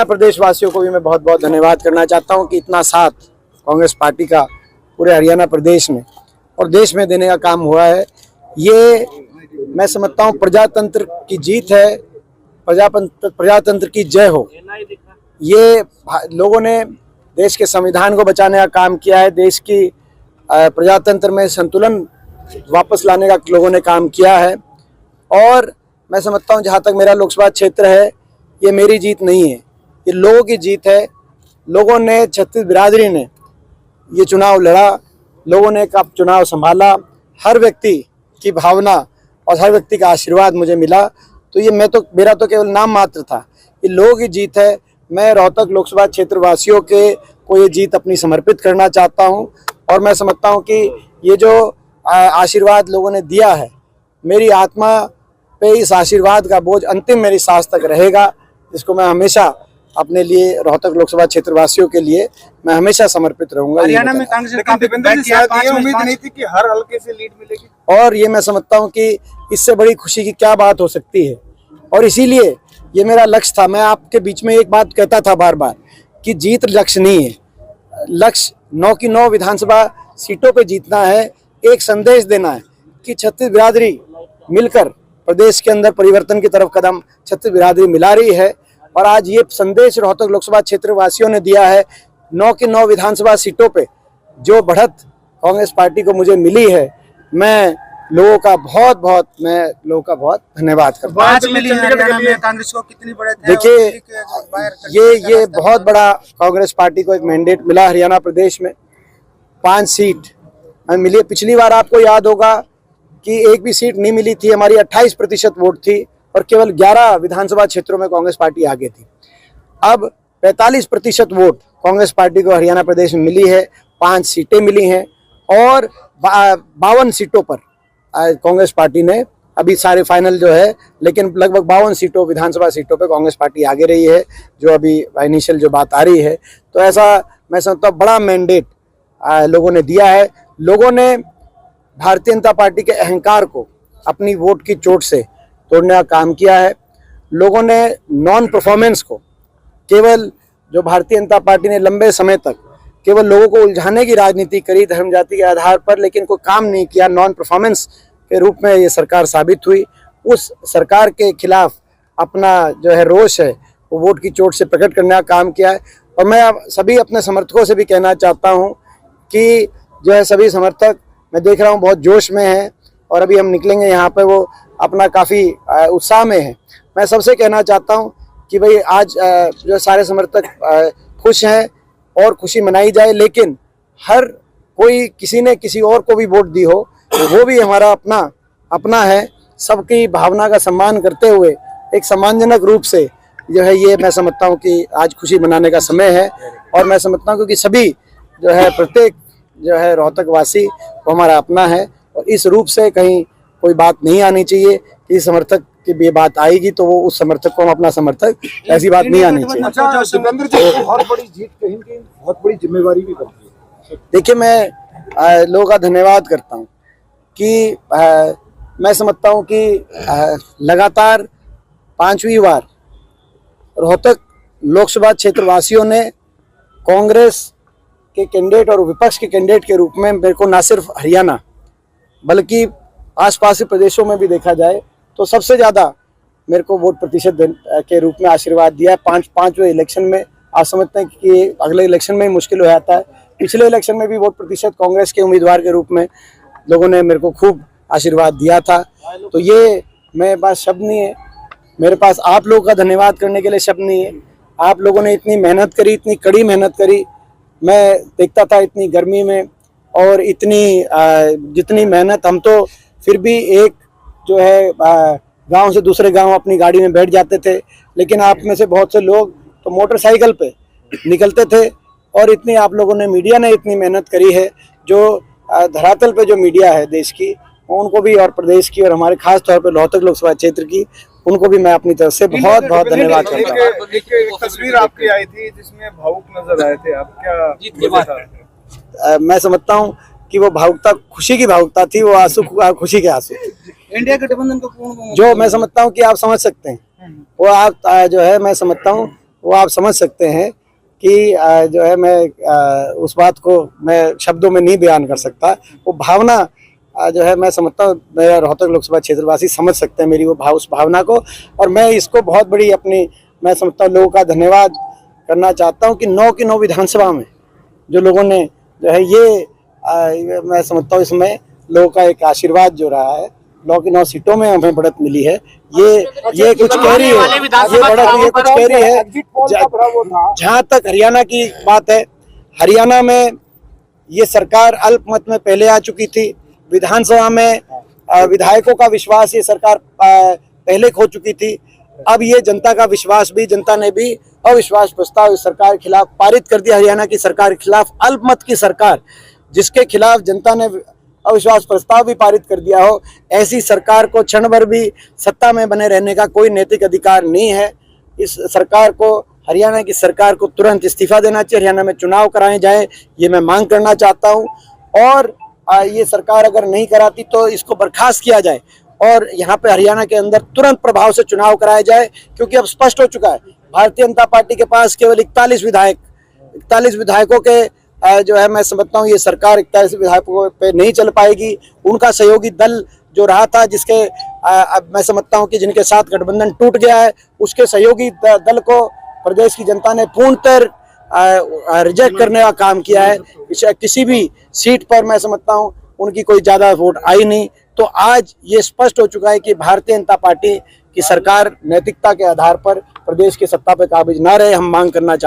प्रदेश वासियों को भी मैं बहुत बहुत धन्यवाद करना चाहता हूं कि इतना साथ कांग्रेस पार्टी का पूरे हरियाणा प्रदेश में और देश में देने का काम हुआ है। ये मैं समझता हूं प्रजातंत्र की जीत है, प्रजातंत्र की जय हो। ये लोगों ने देश के संविधान को बचाने का काम किया है, देश की प्रजातंत्र में संतुलन वापस लाने का लोगों ने काम किया है। और मैं समझता हूं जहां तक मेरा लोकसभा क्षेत्र है, ये मेरी जीत नहीं है, ये लोगों की जीत है। लोगों ने, छत्तीस बिरादरी ने ये चुनाव लड़ा, लोगों ने कब चुनाव संभाला, हर व्यक्ति की भावना और हर व्यक्ति का आशीर्वाद मुझे मिला। तो ये मेरा तो केवल नाम मात्र था, ये लोगों की जीत है। मैं रोहतक लोकसभा क्षेत्र वासियों को ये जीत अपनी समर्पित करना चाहता हूं। और मैं समझता हूं कि ये जो आशीर्वाद लोगों ने दिया है, मेरी आत्मा पे इस आशीर्वाद का बोझ अंतिम मेरी सांस तक रहेगा, जिसको मैं हमेशा अपने लिए, रोहतक लोकसभा क्षेत्र वासियों के लिए मैं हमेशा समर्पित रहूंगा। हरियाणा में कांग्रेस उम्मीद नहीं थी कि हर हल्के से लीड मिलेगी, और ये मैं समझता हूं कि इससे बड़ी खुशी की क्या बात हो सकती है। और इसीलिए ये मेरा लक्ष्य था। मैं आपके बीच में एक बात कहता था बार बार कि जीत लक्ष्य नहीं है, लक्ष्य 9 की 9 विधानसभा सीटों पे जीतना है। एक संदेश देना है कि छत्तीस बिरादरी मिलकर प्रदेश के अंदर परिवर्तन की तरफ कदम छत्तीस बिरादरी मिला रही है। और आज ये संदेश रोहतक लोकसभा क्षेत्र वासियों ने दिया है। 9 की 9 विधानसभा सीटों पे जो बढ़त कांग्रेस पार्टी को मुझे मिली है, मैं लोगों का बहुत धन्यवाद करता हूँ। कांग्रेस को कितनी बढ़त है? देखिए ये बहुत बड़ा कांग्रेस पार्टी को एक मैंडेट मिला हरियाणा प्रदेश में। 5 सीट हमें मिली। पिछली बार आपको याद होगा कि एक भी सीट नहीं मिली थी, हमारी 28% वोट थी और केवल 11 विधानसभा क्षेत्रों में कांग्रेस पार्टी आगे थी। अब 45% वोट कांग्रेस पार्टी को हरियाणा प्रदेश में मिली है, 5 सीटें मिली हैं और 52 सीटों पर कांग्रेस पार्टी ने अभी सारे फाइनल जो है, लेकिन लगभग 52 सीटों विधानसभा सीटों पे कांग्रेस पार्टी आगे रही है, जो अभी इनिशियल जो बात आ रही है। तो ऐसा मैं समझता हूँ बड़ा मैंडेट लोगों ने दिया है। लोगों ने भारतीय जनता पार्टी के अहंकार को अपनी वोट की चोट से तोड़ने का काम किया है। लोगों ने नॉन परफॉर्मेंस को, केवल जो भारतीय जनता पार्टी ने लंबे समय तक केवल लोगों को उलझाने की राजनीति करी धर्म जाति के आधार पर, लेकिन कोई काम नहीं किया, नॉन परफॉर्मेंस के रूप में ये सरकार साबित हुई। उस सरकार के खिलाफ अपना जो है रोष है वो वोट की चोट से प्रकट करने का काम किया है। और मैं सभी अपने समर्थकों से भी कहना चाहता हूँ कि जो है सभी समर्थक, मैं देख रहा हूँ बहुत जोश में हैं और अभी हम निकलेंगे यहाँ पे, वो अपना काफ़ी उत्साह में है। मैं सबसे कहना चाहता हूँ कि भाई आज जो सारे समर्थक खुश हैं और खुशी मनाई जाए, लेकिन हर कोई किसी ने किसी और को भी वोट दी हो, वो भी हमारा अपना है। सबकी भावना का सम्मान करते हुए एक सम्मानजनक रूप से जो है ये मैं समझता हूँ कि आज खुशी मनाने का समय है। और मैं समझता हूँ क्योंकि सभी जो है, प्रत्येक जो है रोहतक वासी वो हमारा अपना है और इस रूप से कहीं कोई बात नहीं आनी चाहिए कि समर्थक की ये बात आएगी तो वो उस समर्थक को हम अपना समर्थक, ऐसी बात नहीं आनी चाहिए। बहुत बड़ी जीत, कहीं बहुत बड़ी जिम्मेवारी भी बनती है। देखिए मैं लोगों का धन्यवाद करता हूँ कि मैं समझता हूँ कि लगातार 5वीं बार रोहतक लोकसभा क्षेत्र वासियों ने कांग्रेस के कैंडिडेट और विपक्ष के कैंडिडेट के रूप में मेरे को ना सिर्फ हरियाणा बल्कि आसपास के प्रदेशों में भी देखा जाए तो सबसे ज़्यादा मेरे को वोट प्रतिशत के रूप में आशीर्वाद दिया है। 5वें इलेक्शन में आप समझते हैं कि अगले इलेक्शन में ही मुश्किल हो जाता है। पिछले इलेक्शन में भी वोट प्रतिशत कांग्रेस के उम्मीदवार के रूप में लोगों ने मेरे को खूब आशीर्वाद दिया था। तो ये मेरे पास शब्द नहीं है, मेरे पास आप लोगों का धन्यवाद करने के लिए शब्द नहीं है। आप लोगों ने इतनी मेहनत करी, इतनी कड़ी मेहनत करी। मैं देखता था इतनी गर्मी में और इतनी जितनी मेहनत, हम तो फिर भी एक जो है गांव से दूसरे गांव अपनी गाड़ी में बैठ जाते थे, लेकिन आप में से बहुत से लोग तो मोटरसाइकिल पे निकलते थे। और इतनी आप लोगों ने, मीडिया ने इतनी मेहनत करी है, जो धरातल पे जो मीडिया है देश की, उनको भी और प्रदेश की और हमारे खास तौर पे रोहतक लोकसभा क्षेत्र की, उनको भी मैं अपनी तरफ से बहुत बहुत धन्यवाद करता हूँ। एक तस्वीर आपकी आई थी जिसमें भावुक नजर आए थे आप, क्या? मैं समझता हूँ कि वो भावुकता खुशी की भावुकता थी, वो आंसू खुशी के आंसू थे। इंडिया गठबंधन को पूर्ण, जो मैं समझता हूँ कि आप समझ सकते हैं, वो आप जो है मैं समझता हूँ वो आप समझ सकते हैं कि जो है मैं उस बात को मैं शब्दों में नहीं बयान कर सकता। वो भावना जो है मैं समझता हूँ मेरा रोहतक लोकसभा क्षेत्रवासी समझ सकते हैं मेरी वो उस भावना को, और मैं इसको बहुत बड़ी अपनी मैं समझता हूँ लोगों का धन्यवाद करना चाहता हूँ कि 9 की 9 विधानसभा में जो लोगों ने जो है ये मैं समझता हूँ इसमें लोगों का एक आशीर्वाद जो रहा है, 9 की 9 सीटों में हमें बढ़त मिली है। ये कुछ कह रही है, ये बढ़त ये कुछ कह रही है। जहाँ तक हरियाणा की बात है, हरियाणा में ये सरकार अल्पमत में पहले आ चुकी थी। विधानसभा में विधायकों का विश्वास ये सरकार पहले खो चुकी थी। अब ये जनता का विश्वास भी, जनता ने भी अविश्वास प्रस्ताव इस सरकार के खिलाफ पारित कर दिया। हरियाणा की सरकार के खिलाफ, अल्पमत की सरकार जिसके खिलाफ जनता ने अविश्वास प्रस्ताव भी पारित कर दिया हो, ऐसी सरकार को क्षण भर भी सत्ता में बने रहने का कोई नैतिक अधिकार नहीं है। इस सरकार को, हरियाणा की सरकार को तुरंत इस्तीफा देना चाहिए। हरियाणा में चुनाव कराए जाए, ये मैं मांग करना चाहता हूँ। और ये सरकार अगर नहीं कराती तो इसको बर्खास्त किया जाए और यहाँ पे हरियाणा के अंदर तुरंत प्रभाव से चुनाव कराया जाए, क्योंकि अब स्पष्ट हो चुका है भारतीय जनता पार्टी के पास केवल 41 विधायकों के जो है मैं समझता हूँ ये सरकार 41 विधायकों पे नहीं चल पाएगी। उनका सहयोगी दल जो रहा था, जिसके अब मैं समझता हूँ कि जिनके साथ गठबंधन टूट गया है, उसके सहयोगी दल को प्रदेश की जनता ने पूर्णतः रिजेक्ट करने का काम किया है। किसी भी सीट पर मैं समझता हूँ उनकी कोई ज्यादा वोट आई नहीं। तो आज ये स्पष्ट हो चुका है कि भारतीय जनता पार्टी की सरकार नैतिकता के आधार पर प्रदेश की सत्ता पर काबिज ना रहे। हम मांग करना चाहते हैं